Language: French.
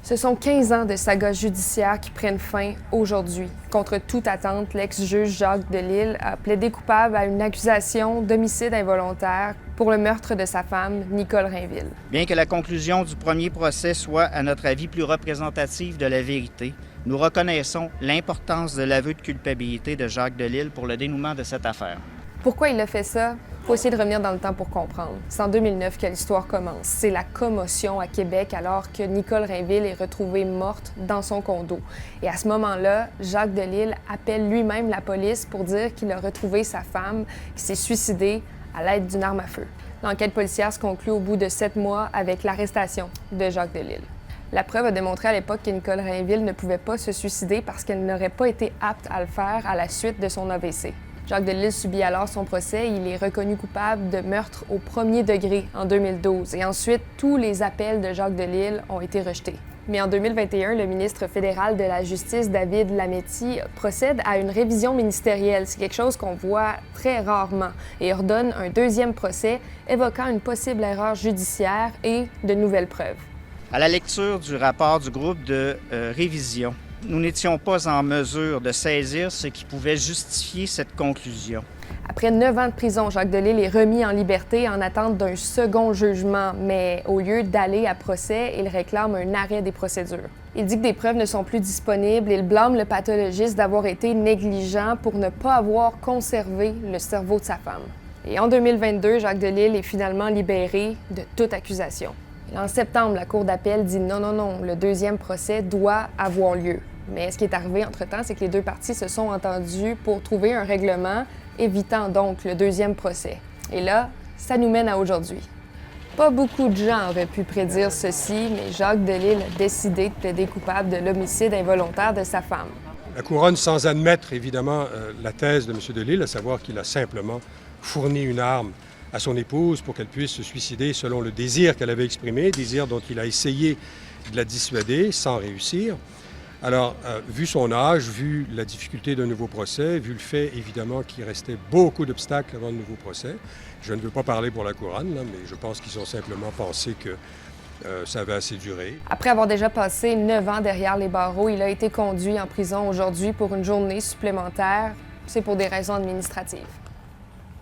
Ce sont 15 ans de saga judiciaire qui prennent fin aujourd'hui. Contre toute attente, l'ex-juge Jacques Delisle a plaidé coupable à une accusation d'homicide involontaire pour le meurtre de sa femme, Nicole Rainville. Bien que la conclusion du premier procès soit, à notre avis, plus représentative de la vérité, nous reconnaissons l'importance de l'aveu de culpabilité de Jacques Delisle pour le dénouement de cette affaire. Pourquoi il a fait ça? Il faut essayer de revenir dans le temps pour comprendre. C'est en 2009 que l'histoire commence. C'est la commotion à Québec alors que Nicole Rainville est retrouvée morte dans son condo. Et à ce moment-là, Jacques Delisle appelle lui-même la police pour dire qu'il a retrouvé sa femme qui s'est suicidée à l'aide d'une arme à feu. L'enquête policière se conclut au bout de 7 mois avec l'arrestation de Jacques Delisle. La preuve a démontré à l'époque que Nicole Rainville ne pouvait pas se suicider parce qu'elle n'aurait pas été apte à le faire à la suite de son AVC. Jacques Delisle subit alors son procès. Il est reconnu coupable de meurtre au premier degré en 2012. Et ensuite, tous les appels de Jacques Delisle ont été rejetés. Mais en 2021, le ministre fédéral de la Justice, David Lametti, procède à une révision ministérielle. C'est quelque chose qu'on voit très rarement et ordonne un deuxième procès évoquant une possible erreur judiciaire et de nouvelles preuves. À la lecture du rapport du groupe de révision, nous n'étions pas en mesure de saisir ce qui pouvait justifier cette conclusion. Après 9 ans de prison, Jacques Delisle est remis en liberté en attente d'un second jugement, mais au lieu d'aller à procès, il réclame un arrêt des procédures. Il dit que des preuves ne sont plus disponibles. Il blâme le pathologiste d'avoir été négligent pour ne pas avoir conservé le cerveau de sa femme. Et en 2022, Jacques Delisle est finalement libéré de toute accusation. Et en septembre, la Cour d'appel dit non, le deuxième procès doit avoir lieu. Mais ce qui est arrivé entre-temps, c'est que les deux parties se sont entendues pour trouver un règlement évitant donc le deuxième procès. Et là, ça nous mène à aujourd'hui. Pas beaucoup de gens auraient pu prédire ceci, mais Jacques Delisle a décidé de plaider coupable de l'homicide involontaire de sa femme. La couronne, sans admettre évidemment la thèse de M. Delisle, à savoir qu'il a simplement fourni une arme à son épouse pour qu'elle puisse se suicider selon le désir qu'elle avait exprimé, désir dont il a essayé de la dissuader sans réussir. Alors, vu son âge, vu la difficulté d'un nouveau procès, vu le fait évidemment qu'il restait beaucoup d'obstacles avant le nouveau procès, je ne veux pas parler pour la couronne, là, mais je pense qu'ils ont simplement pensé que ça avait assez duré. Après avoir déjà passé 9 ans derrière les barreaux, il a été conduit en prison aujourd'hui pour une journée supplémentaire. C'est pour des raisons administratives.